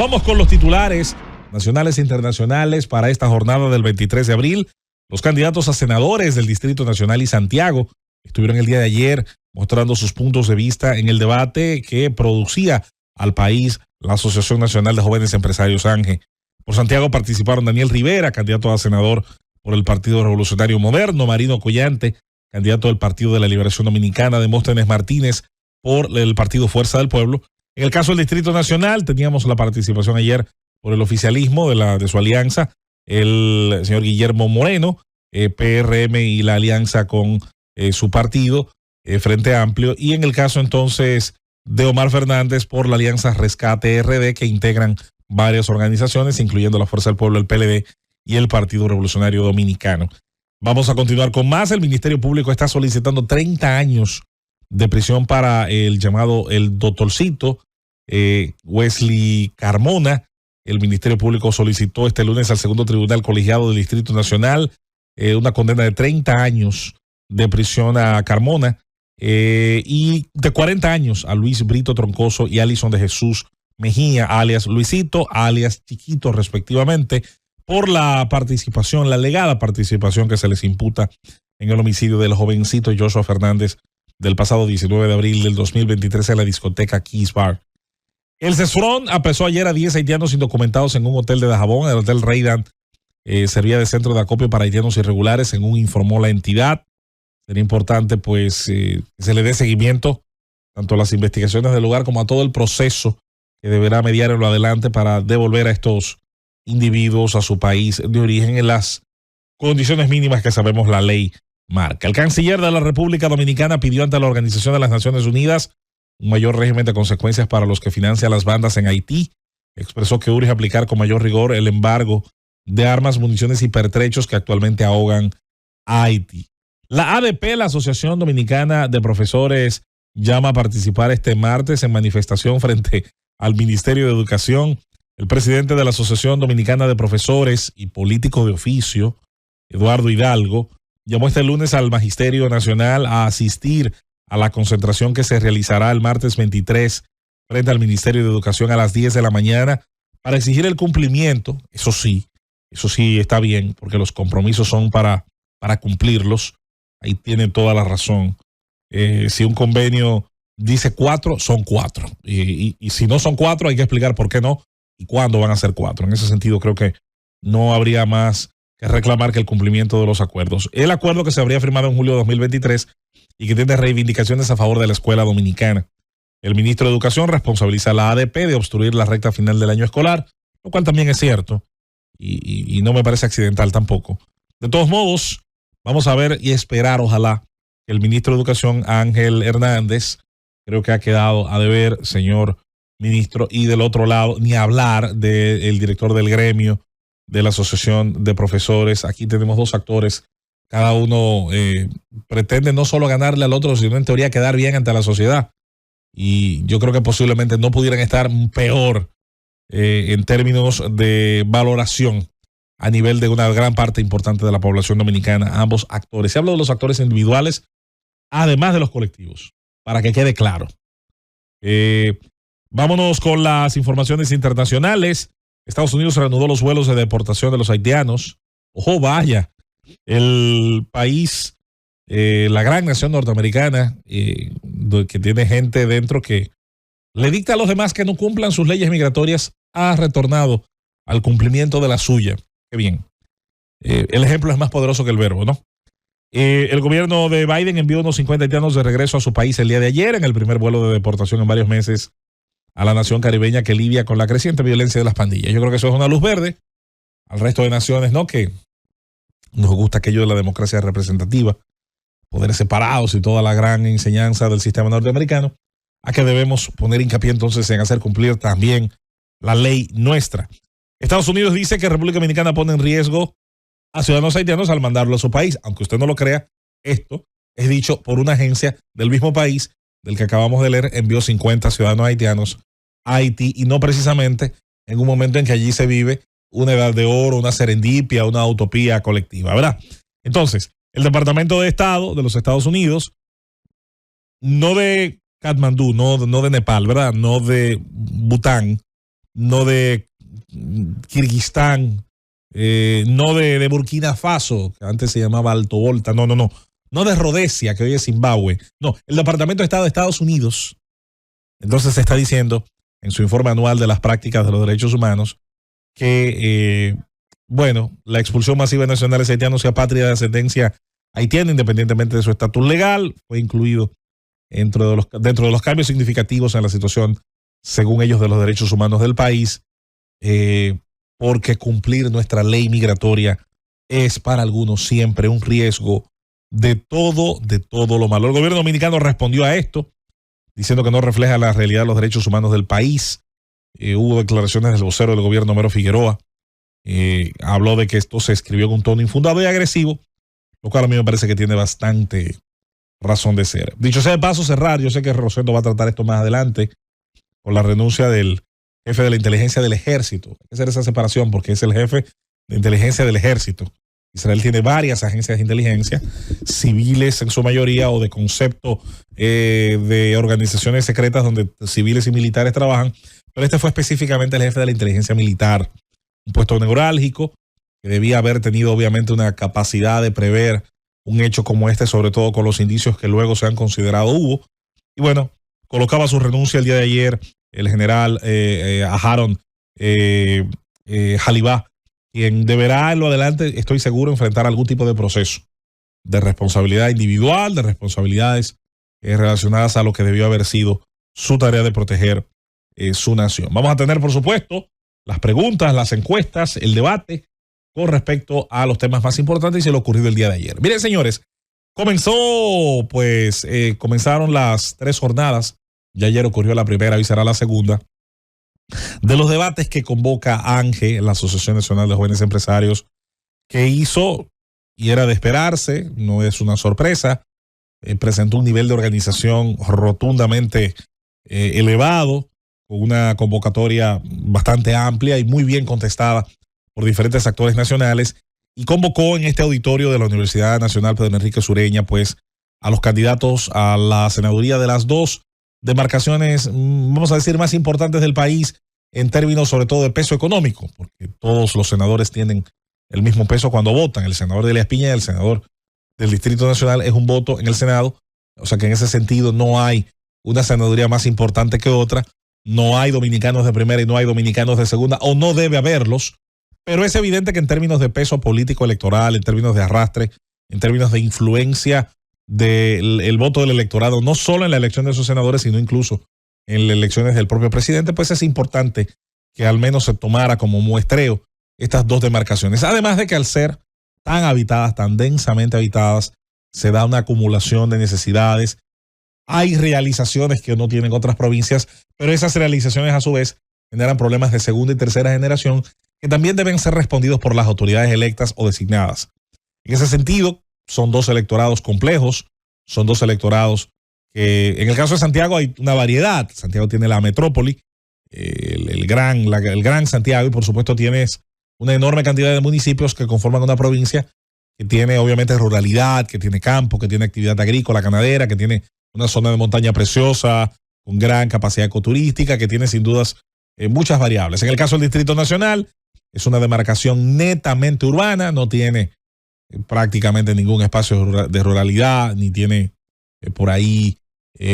Vamos con los titulares nacionales e internacionales para esta jornada del 23 de abril. Los candidatos a senadores del Distrito Nacional y Santiago estuvieron el día de ayer mostrando sus puntos de vista en el debate que producía al país la Asociación Nacional de Jóvenes Empresarios ANGE. Por Santiago participaron Daniel Rivera, candidato a senador por el Partido Revolucionario Moderno, Marino Collante, candidato del Partido de la Liberación Dominicana, Demóstenes Martínez por el Partido Fuerza del Pueblo. En el caso del Distrito Nacional teníamos la participación ayer por el oficialismo de su alianza, el señor Guillermo Moreno, PRM y la alianza con su partido, Frente Amplio, y en el caso entonces de Omar Fernández por la alianza Rescate RD, que integran varias organizaciones, incluyendo la Fuerza del Pueblo, el PLD y el Partido Revolucionario Dominicano. Vamos a continuar con más. El Ministerio Público está solicitando 30 años de prisión para el llamado el doctorcito Wesley Carmona. El Ministerio Público solicitó este lunes al segundo tribunal colegiado del Distrito Nacional una condena de 30 años de prisión a Carmona y de 40 años a Luis Brito Troncoso y Alison de Jesús Mejía, alias Luisito, alias Chiquito, respectivamente, por la participación, la alegada participación que se les imputa en el homicidio del jovencito Joshua Fernández del pasado 19 de abril del 2023 en la discoteca Keys Bar. El CESFRON apresó ayer a 10 haitianos indocumentados en un hotel de Dajabón. El hotel Reidan servía de centro de acopio para haitianos irregulares, según informó la entidad. Sería importante pues que se le dé seguimiento tanto a las investigaciones del lugar como a todo el proceso que deberá mediar en lo adelante para devolver a estos individuos a su país de origen en las condiciones mínimas que sabemos la ley marca. El canciller de la República Dominicana pidió ante la Organización de las Naciones Unidas un mayor régimen de consecuencias para los que financian las bandas en Haití. Expresó que urge aplicar con mayor rigor el embargo de armas, municiones y pertrechos que actualmente ahogan a Haití. La ADP, la Asociación Dominicana de Profesores, llama a participar este martes en manifestación frente al Ministerio de Educación. El presidente de la Asociación Dominicana de Profesores y político de oficio, Eduardo Hidalgo, llamó este lunes al Magisterio Nacional a asistir a la concentración que se realizará el martes 23 frente al Ministerio de Educación a las 10 de la mañana para exigir el cumplimiento. Eso sí está bien, porque los compromisos son para cumplirlos. Ahí tiene toda la razón. Si un convenio dice 4, son 4. Y si no son 4, hay que explicar por qué no y cuándo van a ser 4. En ese sentido, creo que no habría más que reclamar que el cumplimiento de los acuerdos. El acuerdo que se habría firmado en julio de 2023 y que tiene reivindicaciones a favor de la escuela dominicana. El ministro de Educación responsabiliza a la ADP de obstruir la recta final del año escolar, lo cual también es cierto y no me parece accidental tampoco. De todos modos, vamos a ver y esperar, ojalá, que el ministro de Educación, Ángel Hernández, creo que ha quedado a deber, señor ministro, y del otro lado, ni hablar del director del gremio de la Asociación de Profesores. Aquí tenemos dos actores. Cada uno pretende no solo ganarle al otro, sino en teoría quedar bien ante la sociedad. Y yo creo que posiblemente no pudieran estar peor en términos de valoración a nivel de una gran parte importante de la población dominicana, ambos actores. Se habla de los actores individuales, además de los colectivos, para que quede claro. Vámonos con las informaciones internacionales. Estados Unidos reanudó los vuelos de deportación de los haitianos. Ojo, vaya. El país, la gran nación norteamericana, que tiene gente dentro que le dicta a los demás que no cumplan sus leyes migratorias, ha retornado al cumplimiento de la suya. Qué bien. El ejemplo es más poderoso que el verbo, ¿no? El gobierno de Biden envió unos 50 haitianos de regreso a su país el día de ayer en el primer vuelo de deportación en varios meses a la nación caribeña que lidia con la creciente violencia de las pandillas. Yo creo que eso es una luz verde al resto de naciones, ¿no? Que nos gusta aquello de la democracia representativa, poderes separados y toda la gran enseñanza del sistema norteamericano, a que debemos poner hincapié entonces en hacer cumplir también la ley nuestra. Estados Unidos dice que República Dominicana pone en riesgo a ciudadanos haitianos al mandarlo a su país. Aunque usted no lo crea, esto es dicho por una agencia del mismo país del que acabamos de leer, envió 50 ciudadanos haitianos a Haití, y no precisamente en un momento en que allí se vive una edad de oro, una serendipia, una utopía colectiva, ¿verdad? Entonces, el Departamento de Estado de los Estados Unidos, no de Katmandú, no de Nepal, ¿verdad? No de Bután, no de Kirguistán, no de Burkina Faso, que antes se llamaba Alto Volta, no de Rodesia, que hoy es Zimbabue, no, el Departamento de Estado de Estados Unidos. Entonces se está diciendo en su informe anual de las prácticas de los derechos humanos que, la expulsión masiva de nacionales haitianos y apátridas de ascendencia haitiana, independientemente de su estatus legal, fue incluido dentro de los cambios significativos en la situación, según ellos, de los derechos humanos del país, porque cumplir nuestra ley migratoria es para algunos siempre un riesgo de todo lo malo. El gobierno dominicano respondió a esto, diciendo que no refleja la realidad de los derechos humanos del país. Hubo declaraciones del vocero del gobierno, Homero Figueroa. Habló de que esto se escribió en un tono infundado y agresivo, lo cual a mí me parece que tiene bastante razón de ser. Dicho sea de paso, cerrar, yo sé que Rosendo va a tratar esto más adelante, con la renuncia del jefe de la inteligencia del ejército. Hay que hacer esa separación porque es el jefe de inteligencia del ejército. Israel tiene varias agencias de inteligencia, civiles en su mayoría, o de concepto de organizaciones secretas donde civiles y militares trabajan, pero este fue específicamente el jefe de la inteligencia militar, un puesto neurálgico que debía haber tenido obviamente una capacidad de prever un hecho como este, sobre todo con los indicios que luego se han considerado hubo. Y bueno, colocaba su renuncia el día de ayer el general Aharon Jalibá, quien deberá en lo adelante, estoy seguro, enfrentar algún tipo de proceso de responsabilidad individual, de responsabilidades relacionadas a lo que debió haber sido su tarea de proteger su nación. Vamos a tener, por supuesto, las preguntas, las encuestas, el debate con respecto a los temas más importantes y lo ocurrido el día de ayer. Miren, señores, comenzaron las 3 jornadas. Ya ayer ocurrió la primera, hoy será la segunda, de los debates que convoca ANGE, la Asociación Nacional de Jóvenes Empresarios, que hizo, y era de esperarse, no es una sorpresa, presentó un nivel de organización rotundamente elevado, con una convocatoria bastante amplia y muy bien contestada por diferentes actores nacionales, y convocó en este auditorio de la Universidad Nacional Pedro Enrique Sureña, pues, a los candidatos a la senaduría de las 2 demarcaciones, vamos a decir, más importantes del país en términos sobre todo de peso económico, porque todos los senadores tienen el mismo peso cuando votan. El senador de Elías Piña y el senador del Distrito Nacional es un voto en el Senado, o sea que en ese sentido no hay una senaduría más importante que otra, no hay dominicanos de primera y no hay dominicanos de segunda, o no debe haberlos, pero es evidente que en términos de peso político electoral, en términos de arrastre, en términos de influencia del voto del electorado, no solo en la elección de sus senadores, sino incluso en las elecciones del propio presidente, pues es importante que al menos se tomara como muestreo estas 2 demarcaciones. Además de que al ser tan habitadas, tan densamente habitadas, se da una acumulación de necesidades. Hay realizaciones que no tienen otras provincias, pero esas realizaciones a su vez generan problemas de segunda y tercera generación que también deben ser respondidos por las autoridades electas o designadas. En ese sentido, son 2 electorados complejos, son 2 electorados que en el caso de Santiago hay una variedad. Santiago tiene la metrópoli, el gran Santiago, y por supuesto tienes una enorme cantidad de municipios que conforman una provincia que tiene obviamente ruralidad, que tiene campo, que tiene actividad agrícola, ganadera, que tiene una zona de montaña preciosa, con gran capacidad ecoturística, que tiene sin dudas muchas variables. En el caso del Distrito Nacional, es una demarcación netamente urbana, no tiene prácticamente ningún espacio de ruralidad, ni tiene por ahí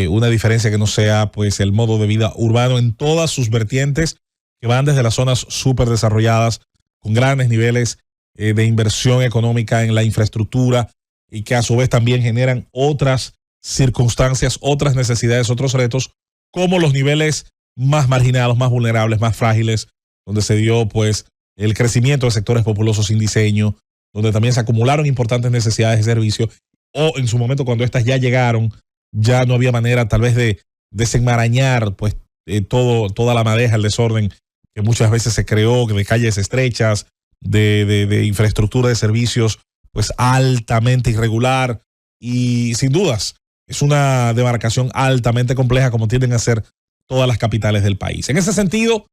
una diferencia que no sea pues el modo de vida urbano en todas sus vertientes, que van desde las zonas súper desarrolladas, con grandes niveles de inversión económica en la infraestructura, y que a su vez también generan otras circunstancias, otras necesidades, otros retos, como los niveles más marginados, más vulnerables, más frágiles, donde se dio pues el crecimiento de sectores populosos sin diseño, donde también se acumularon importantes necesidades de servicio, o en su momento cuando estas ya llegaron, ya no había manera tal vez de desenmarañar pues toda la madeja, el desorden que muchas veces se creó, de calles estrechas, de infraestructura de servicios pues altamente irregular, y sin dudas es una demarcación altamente compleja, como tienden a ser todas las capitales del país. En ese sentido,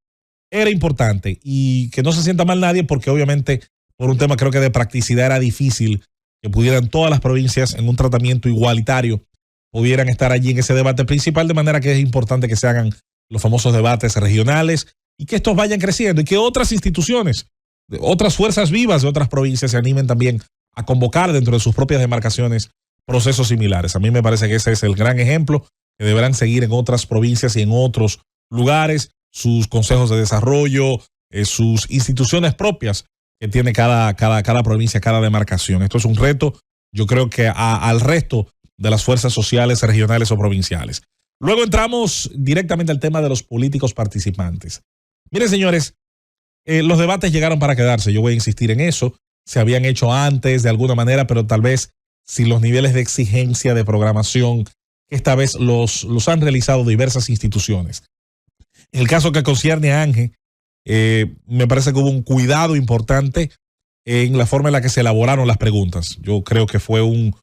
era importante, y que no se sienta mal nadie, porque obviamente por un tema creo que de practicidad era difícil que pudieran todas las provincias en un tratamiento igualitario, pudieran estar allí en ese debate principal, de manera que es importante que se hagan los famosos debates regionales, y que estos vayan creciendo y que otras instituciones, otras fuerzas vivas de otras provincias se animen también a convocar dentro de sus propias demarcaciones procesos similares. A mí me parece que ese es el gran ejemplo que deberán seguir en otras provincias y en otros lugares, sus consejos de desarrollo, sus instituciones propias que tiene cada provincia, cada demarcación. Esto es un reto, yo creo que al resto de las fuerzas sociales regionales o provinciales. Luego entramos directamente al tema de los políticos participantes. Miren, señores, los debates llegaron para quedarse. Yo voy a insistir en eso. Se habían hecho antes de alguna manera, pero tal vez sin los niveles de exigencia de programación que esta vez los han realizado diversas instituciones. En el caso que concierne a ANGE, me parece que hubo un cuidado importante en la forma en la que se elaboraron las preguntas. Yo creo que fue un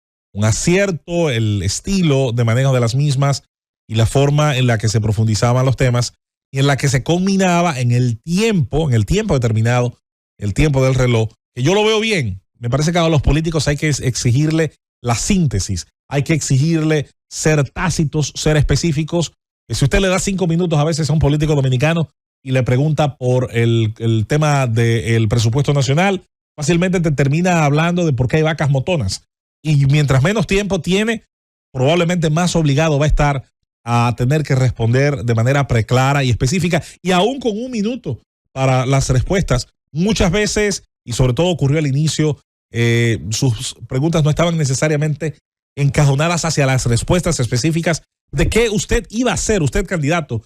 acierto el estilo de manejo de las mismas y la forma en la que se profundizaban los temas y en la que se combinaba en el tiempo determinado, el tiempo del reloj, que yo lo veo bien. Me parece que a los políticos hay que exigirle la síntesis, hay que exigirle ser tácitos, ser específicos. Si usted le da 5 minutos a veces a un político dominicano y le pregunta por el tema del presupuesto nacional, fácilmente te termina hablando de por qué hay vacas motonas. Y mientras menos tiempo tiene, probablemente más obligado va a estar a tener que responder de manera preclara y específica, y aún con 1 minuto para las respuestas. Muchas veces, y sobre todo ocurrió al inicio, sus preguntas no estaban necesariamente encajonadas hacia las respuestas específicas de qué usted iba a hacer, usted candidato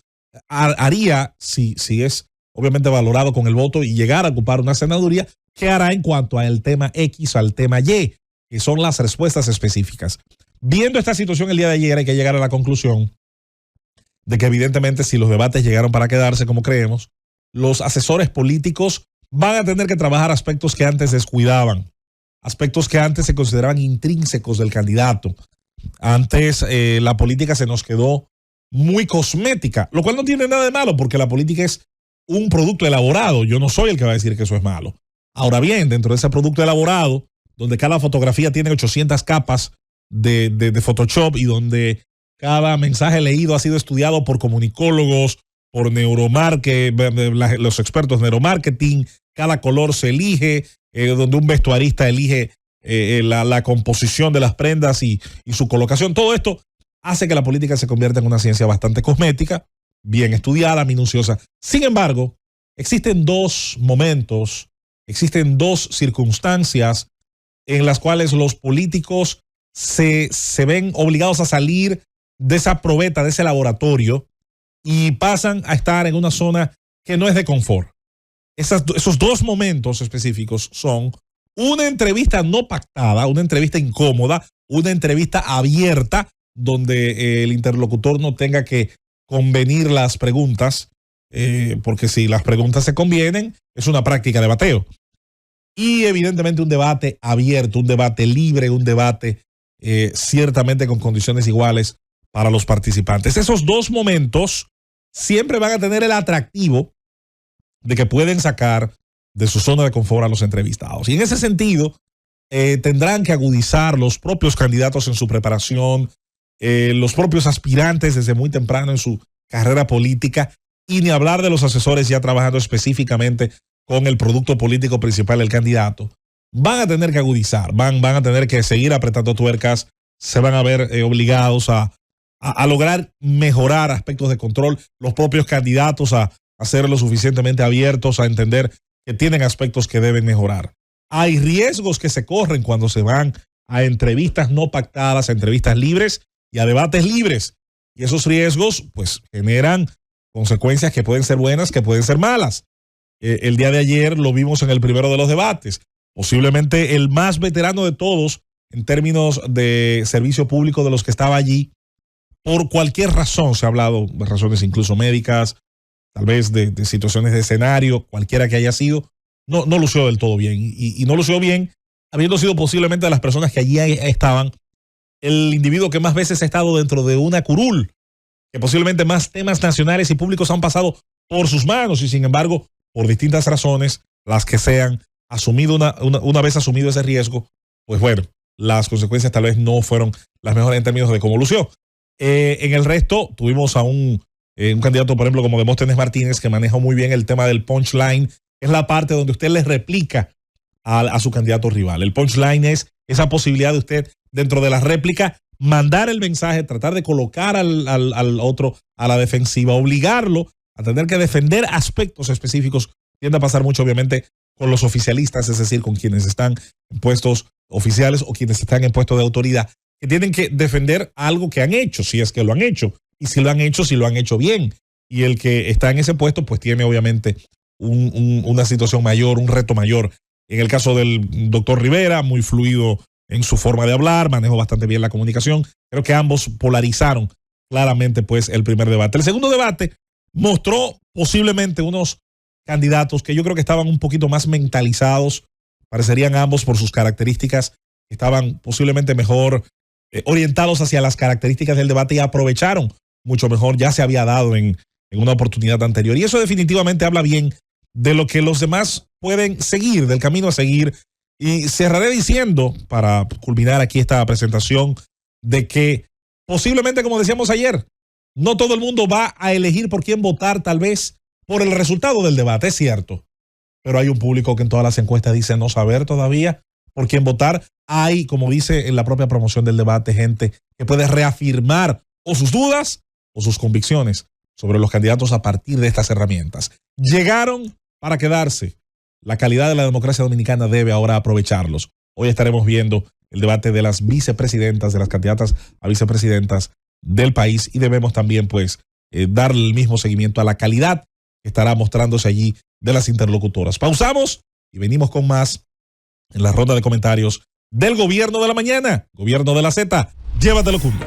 haría, si es obviamente valorado con el voto y llegar a ocupar una senaduría, qué hará en cuanto al tema X o al tema Y, que son las respuestas específicas. Viendo esta situación el día de ayer, hay que llegar a la conclusión de que evidentemente si los debates llegaron para quedarse como creemos, los asesores políticos van a tener que trabajar aspectos que antes descuidaban, aspectos que antes se consideraban intrínsecos del candidato. Antes la política se nos quedó muy cosmética, lo cual no tiene nada de malo porque la política es un producto elaborado. Yo no soy el que va a decir que eso es malo. Ahora bien, dentro de ese producto elaborado, donde cada fotografía tiene 800 capas de Photoshop y donde cada mensaje leído ha sido estudiado por comunicólogos, por los expertos de neuromarketing, cada color se elige, donde un vestuarista elige la composición de las prendas y su colocación. Todo esto hace que la política se convierta en una ciencia bastante cosmética, bien estudiada, minuciosa. Sin embargo, existen 2 momentos, existen 2 circunstancias en las cuales los políticos se ven obligados a salir de esa probeta, de ese laboratorio, y pasan a estar en una zona que no es de confort. Esos 2 momentos específicos son una entrevista no pactada, una entrevista incómoda, una entrevista abierta, donde el interlocutor no tenga que convenir las preguntas, porque si las preguntas se convienen, es una práctica de bateo. Y evidentemente un debate abierto, un debate libre, un debate ciertamente con condiciones iguales para los participantes. Esos 2 momentos siempre van a tener el atractivo de que pueden sacar de su zona de confort a los entrevistados. Y en ese sentido, tendrán que agudizar los propios candidatos en su preparación, los propios aspirantes desde muy temprano en su carrera política, y ni hablar de los asesores ya trabajando específicamente con el producto político principal del candidato. Van a tener que agudizar, van a tener que seguir apretando tuercas, se van a ver obligados a lograr mejorar aspectos de control, los propios candidatos a ser lo suficientemente abiertos a entender que tienen aspectos que deben mejorar. Hay riesgos que se corren cuando se van a entrevistas no pactadas, a entrevistas libres y a debates libres. Y esos riesgos pues generan consecuencias que pueden ser buenas, que pueden ser malas. El día de ayer lo vimos en el primero de los debates, posiblemente el más veterano de todos en términos de servicio público de los que estaba allí. Por cualquier razón, se ha hablado de razones incluso médicas, tal vez de situaciones de escenario, cualquiera que haya sido, no lució del todo bien. Y no lució bien, habiendo sido posiblemente de las personas que allí estaban, el individuo que más veces ha estado dentro de una curul, que posiblemente más temas nacionales y públicos han pasado por sus manos, y sin embargo, por distintas razones, las que sean, asumido una vez asumido ese riesgo, pues bueno, las consecuencias tal vez no fueron las mejores en términos de cómo lució. En el resto, tuvimos a un Un candidato, por ejemplo, como Demóstenes Martínez, que maneja muy bien el tema del punchline, es la parte donde usted le replica a su candidato rival. El punchline es esa posibilidad de usted, dentro de la réplica, mandar el mensaje, tratar de colocar al otro a la defensiva, obligarlo a tener que defender aspectos específicos. Tiende a pasar mucho, obviamente, con los oficialistas, es decir, con quienes están en puestos oficiales o quienes están en puestos de autoridad, que tienen que defender algo que han hecho, si es que lo han hecho, y si lo han hecho bien. Y el que está en ese puesto, pues tiene obviamente una situación mayor, un reto mayor. En el caso del doctor Rivera, muy fluido en su forma de hablar, manejó bastante bien la comunicación. Creo que ambos polarizaron claramente pues el primer debate. El segundo debate mostró posiblemente unos candidatos que yo creo que estaban un poquito más mentalizados, parecerían ambos por sus características, estaban posiblemente mejor orientados hacia las características del debate y aprovecharon mucho mejor, ya se había dado en una oportunidad anterior. Y eso definitivamente habla bien de lo que los demás pueden seguir, del camino a seguir. Y cerraré diciendo, para culminar aquí esta presentación, de que posiblemente, como decíamos ayer, no todo el mundo va a elegir por quién votar, tal vez por el resultado del debate, es cierto. Pero hay un público que en todas las encuestas dice no saber todavía por quién votar. Hay, como dice en la propia promoción del debate, gente que puede reafirmar o sus dudas o sus convicciones sobre los candidatos a partir de estas herramientas. Llegaron para quedarse. La calidad de la democracia dominicana debe ahora aprovecharlos. Hoy estaremos viendo el debate de las vicepresidentas, de las candidatas a vicepresidentas del país, y debemos también pues darle el mismo seguimiento a la calidad que estará mostrándose allí de las interlocutoras. Pausamos y venimos con más en la ronda de comentarios del Gobierno de la Mañana, Gobierno de la Z. Llévatelo, Cumbia.